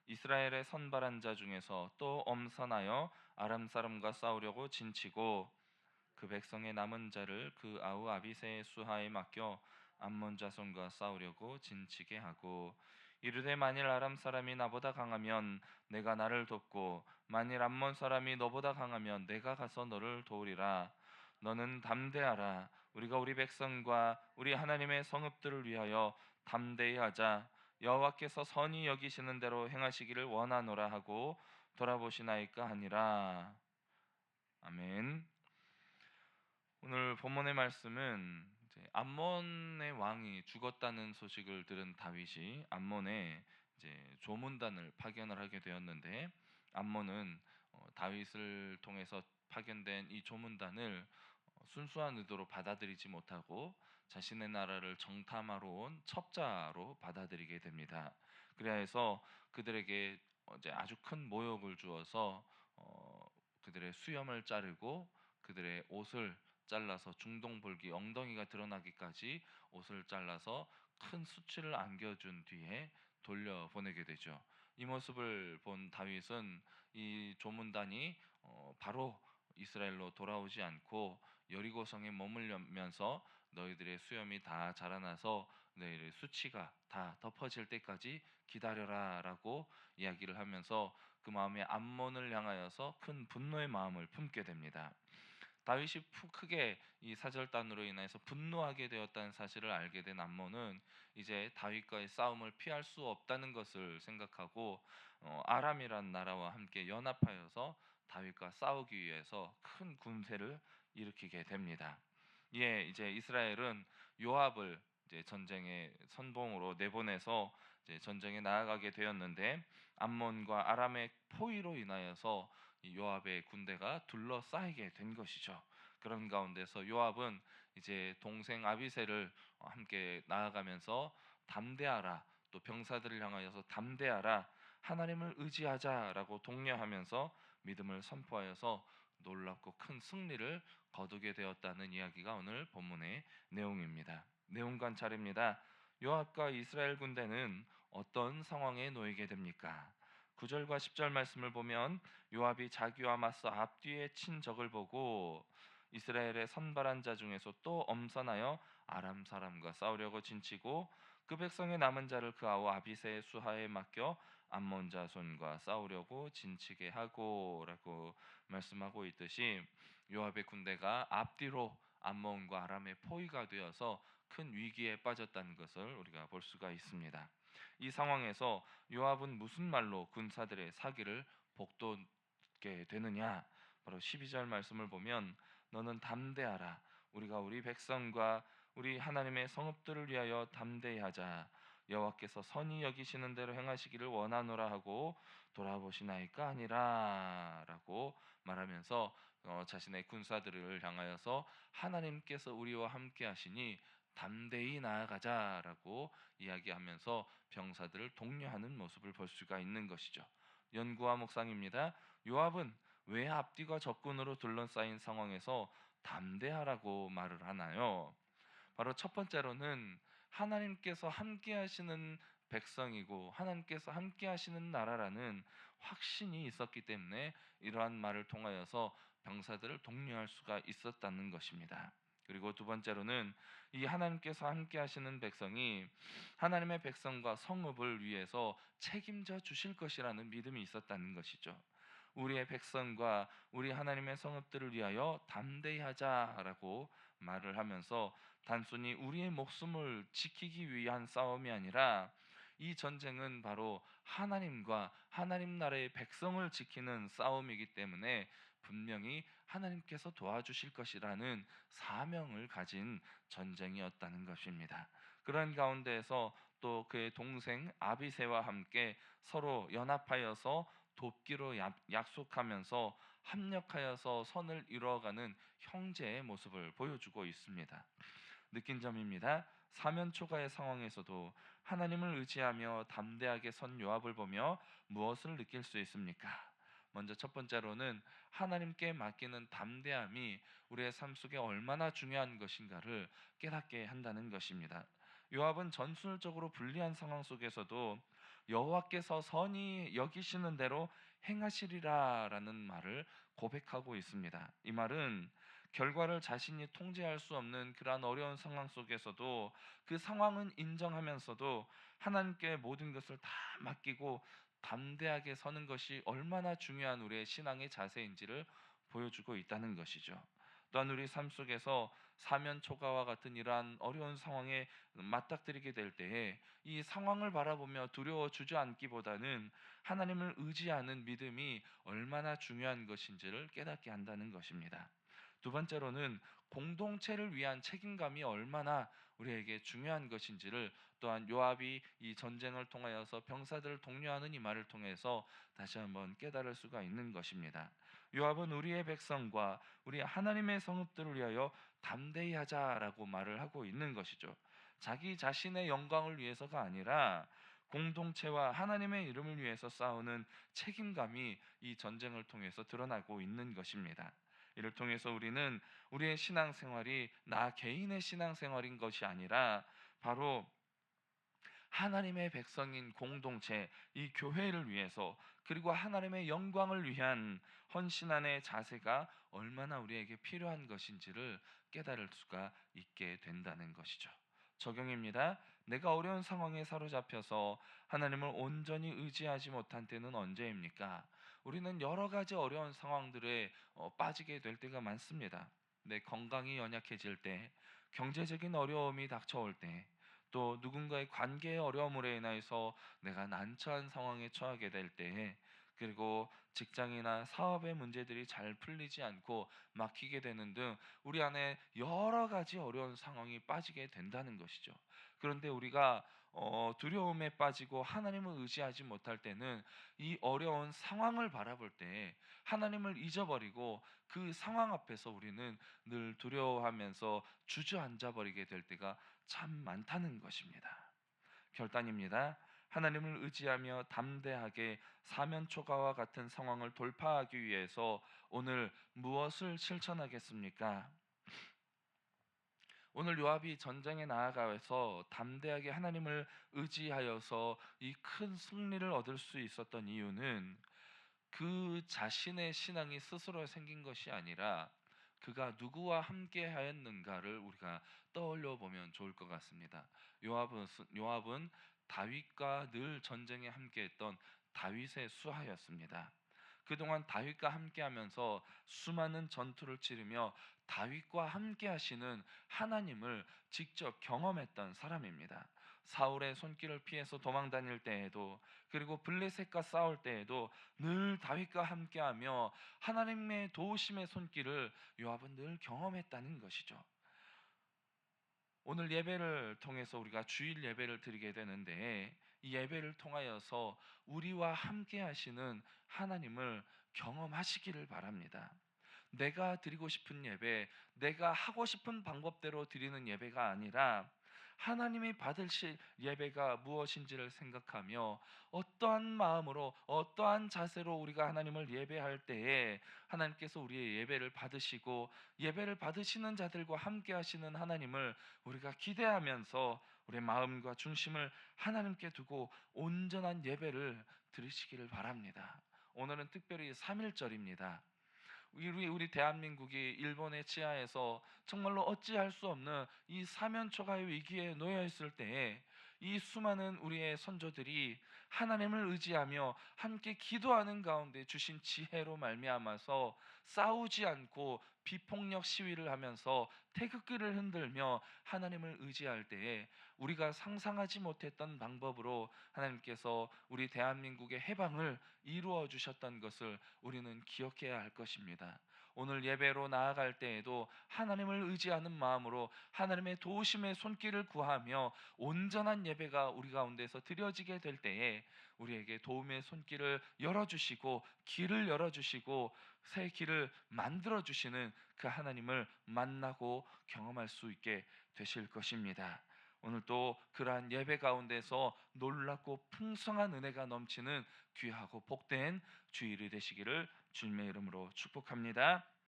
이스라엘의 선발한 자 중에서 또 엄선하여 아람 사람과 싸우려고 진치고 그 백성의 남은 자를 그 아우 아비새의 수하에 맡겨 암몬 자손과 싸우려고 진치게 하고 이르되 만일 아람 사람이 나보다 강하면 내가 나를 돕고 만일 암몬 사람이 너보다 강하면 내가 가서 너를 도우리라. 너는 담대하라. 우리가 우리 백성과 우리 하나님의 성읍들을 위하여 담대히 하자. 여호와께서 선히 여기시는 대로 행하시기를 원하노라 하고 돌아보시나이까 하니라. 아멘. 오늘 본문의 말씀은 이제 암몬의 왕이 죽었다는 소식을 들은 다윗이 암몬에 이제 조문단을 파견을 하게 되었는데, 암몬은 다윗을 통해서 파견된 이 조문단을 순수한 의도로 받아들이지 못하고 자신의 나라를 정탐하러 온 첩자로 받아들이게 됩니다. 그래서 그들에게 이제 아주 큰 모욕을 주어서 그들의 수염을 자르고 그들의 옷을 잘라서 중동볼기 엉덩이가 드러나기까지 옷을 잘라서 큰 수치를 안겨준 뒤에 돌려보내게 되죠. 이 모습을 본 다윗은 이 조문단이 바로 이스라엘로 돌아오지 않고 여리고성에 머물면서 너희들의 수염이 다 자라나서 너희의 수치가 다 덮어질 때까지 기다려라 라고 이야기를 하면서 그 마음에 암몬을 향하여서 큰 분노의 마음을 품게 됩니다. 다윗이 크게 이 사절단으로 인해서 분노하게 되었다는 사실을 알게 된 암몬은 이제 다윗과의 싸움을 피할 수 없다는 것을 생각하고 아람이란 나라와 함께 연합하여서 다윗과 싸우기 위해서 큰 군세를 일으키게 됩니다. 예, 이제 이스라엘은 요압을 이제 전쟁의 선봉으로 내보내서 이제 전쟁에 나아가게 되었는데, 암몬과 아람의 포위로 인하여서 이 요압의 군대가 둘러싸이게 된 것이죠. 그런 가운데서 요압은 이제 동생 아비새를 함께 나아가면서 담대하라, 또 병사들을 향하여서 담대하라, 하나님을 의지하자라고 독려하면서 믿음을 선포하여서 놀랍고 큰 승리를 거두게 되었다는 이야기가 오늘 본문의 내용입니다. 내용 관찰입니다. 요압과 이스라엘 군대는 어떤 상황에 놓이게 됩니까? 9절과 10절 말씀을 보면 요압이 자기와 맞서 앞뒤에 친 적을 보고 이스라엘의 선발한 자 중에서 또 엄선하여 아람 사람과 싸우려고 진치고 그 백성의 남은 자를 그 아우 아비새의 수하에 맡겨 암몬 자손과 싸우려고 진치게 하고 라고 말씀하고 있듯이, 요압의 군대가 앞뒤로 암몬과 아람의 포위가 되어서 큰 위기에 빠졌다는 것을 우리가 볼 수가 있습니다. 이 상황에서 요압은 무슨 말로 군사들의 사기를 북돋게 되느냐? 바로 12절 말씀을 보면 너는 담대하라. 우리가 우리 백성과 우리 하나님의 성읍들을 위하여 담대히 하자. 여호와께서 선히 여기시는 대로 행하시기를 원하노라 하고 돌아보시나이까 하니라 라고 말하면서 자신의 군사들을 향하여서 하나님께서 우리와 함께 하시니 담대히 나아가자라고 이야기하면서 병사들을 독려하는 모습을 볼 수가 있는 것이죠. 연구와 묵상입니다. 요압은 왜 앞뒤가 적군으로 둘러싸인 상황에서 담대하라고 말을 하나요? 바로 첫 번째로는 하나님께서 함께 하시는 백성이고 하나님께서 함께 하시는 나라라는 확신이 있었기 때문에 이러한 말을 통하여서 병사들을 독려할 수가 있었다는 것입니다. 그리고 두 번째로는 이 하나님께서 함께 하시는 백성이 하나님의 백성과 성읍을 위해서 책임져 주실 것이라는 믿음이 있었다는 것이죠. 우리의 백성과 우리 하나님의 성읍들을 위하여 담대히 하자라고 말을 하면서 단순히 우리의 목숨을 지키기 위한 싸움이 아니라 이 전쟁은 바로 하나님과 하나님 나라의 백성을 지키는 싸움이기 때문에 분명히 하나님께서 도와주실 것이라는 사명을 가진 전쟁이었다는 것입니다. 그런 가운데에서 또 그의 동생 아비새와 함께 서로 연합하여서 돕기로 약속하면서 합력하여서 선을 이루어가는 형제의 모습을 보여주고 있습니다. 느낀 점입니다. 사면 초가의 상황에서도 하나님을 의지하며 담대하게 선 요압을 보며 무엇을 느낄 수 있습니까? 먼저 첫 번째로는 하나님께 맡기는 담대함이 우리의 삶 속에 얼마나 중요한 것인가를 깨닫게 한다는 것입니다. 요압은 전술적으로 불리한 상황 속에서도 여호와께서 선히 여기시는 대로 행하시리라라는 말을 고백하고 있습니다. 이 말은 결과를 자신이 통제할 수 없는 그러한 어려운 상황 속에서도 그 상황은 인정하면서도 하나님께 모든 것을 다 맡기고 담대하게 서는 것이 얼마나 중요한 우리의 신앙의 자세인지를 보여주고 있다는 것이죠. 또한 우리 삶 속에서 사면 초가와 같은 이러한 어려운 상황에 맞닥뜨리게 될 때에 이 상황을 바라보며 두려워 주저앉기보다는 하나님을 의지하는 믿음이 얼마나 중요한 것인지를 깨닫게 한다는 것입니다. 두 번째로는 공동체를 위한 책임감이 얼마나 우리에게 중요한 것인지를 또한 요압이 이 전쟁을 통하여서 병사들을 독려하는 이 말을 통해서 다시 한번 깨달을 수가 있는 것입니다. 요압은 우리의 백성과 우리 하나님의 성읍들을 위하여 담대히 하자라고 말을 하고 있는 것이죠. 자기 자신의 영광을 위해서가 아니라 공동체와 하나님의 이름을 위해서 싸우는 책임감이 이 전쟁을 통해서 드러나고 있는 것입니다. 이를 통해서 우리는 우리의 신앙생활이 나 개인의 신앙생활인 것이 아니라 바로 하나님의 백성인 공동체, 이 교회를 위해서 그리고 하나님의 영광을 위한 헌신안의 자세가 얼마나 우리에게 필요한 것인지를 깨달을 수가 있게 된다는 것이죠. 적용입니다. 내가 어려운 상황에 사로잡혀서 하나님을 온전히 의지하지 못한 때는 언제입니까? 우리는 여러 가지 어려운 상황들에 빠지게 될 때가 많습니다. 내 건강이 연약해질 때, 경제적인 어려움이 닥쳐올 때, 또 누군가의 관계의 어려움으로 인해서 내가 난처한 상황에 처하게 될 때에, 그리고 직장이나 사업의 문제들이 잘 풀리지 않고 막히게 되는 등 우리 안에 여러 가지 어려운 상황이 빠지게 된다는 것이죠. 그런데 우리가 두려움에 빠지고 하나님을 의지하지 못할 때는 이 어려운 상황을 바라볼 때 하나님을 잊어버리고 그 상황 앞에서 우리는 늘 두려워하면서 주저앉아 버리게 될 때가 참 많다는 것입니다. 결단입니다. 하나님을 의지하며 담대하게 사면초가와 같은 상황을 돌파하기 위해서 오늘 무엇을 실천하겠습니까? 오늘 요압이 전쟁에 나아가서 담대하게 하나님을 의지하여서 이 큰 승리를 얻을 수 있었던 이유는 그 자신의 신앙이 스스로 생긴 것이 아니라 그가 누구와 함께 하였는가를 우리가 떠올려 보면 좋을 것 같습니다. 요압은 다윗과 늘 전쟁에 함께했던 다윗의 수하였습니다. 그동안 다윗과 함께하면서 수많은 전투를 치르며 다윗과 함께하시는 하나님을 직접 경험했던 사람입니다. 사울의 손길을 피해서 도망 다닐 때에도, 그리고 블레셋과 싸울 때에도 늘 다윗과 함께하며 하나님의 도우심의 손길을 요압은 늘 경험했다는 것이죠. 오늘 예배를 통해서 우리가 주일 예배를 드리게 되는데, 이 예배를 통하여서 우리와 함께 하시는 하나님을 경험하시기를 바랍니다. 내가 드리고 싶은 예배, 내가 하고 싶은 방법대로 드리는 예배가 아니라 하나님이 받으실 예배가 무엇인지를 생각하며 어떠한 마음으로 어떠한 자세로 우리가 하나님을 예배할 때에 하나님께서 우리의 예배를 받으시고 예배를 받으시는 자들과 함께 하시는 하나님을 우리가 기대하면서 우리의 마음과 중심을 하나님께 두고 온전한 예배를 드리시기를 바랍니다. 오늘은 특별히 3.1절입니다. 우리 대한민국이 일본의 치하에서 정말로 어찌할 수 없는 이 사면초가의 위기에 놓여 있을 때에 이 수많은 우리의 선조들이 하나님을 의지하며 함께 기도하는 가운데 주신 지혜로 말미암아서 싸우지 않고 비폭력 시위를 하면서 태극기를 흔들며 하나님을 의지할 때에 우리가 상상하지 못했던 방법으로 하나님께서 우리 대한민국의 해방을 이루어 주셨던 것을 우리는 기억해야 할 것입니다. 오늘 예배로 나아갈 때에도 하나님을 의지하는 마음으로 하나님의 도우심의 손길을 구하며 온전한 예배가 우리 가운데서 드려지게 될 때에 우리에게 도움의 손길을 열어주시고 길을 열어주시고 새 길을 만들어주시는 그 하나님을 만나고 경험할 수 있게 되실 것입니다. 오늘 또 그러한 예배 가운데서 놀랍고 풍성한 은혜가 넘치는 귀하고 복된 주일이 되시기를 주님의 이름으로 축복합니다.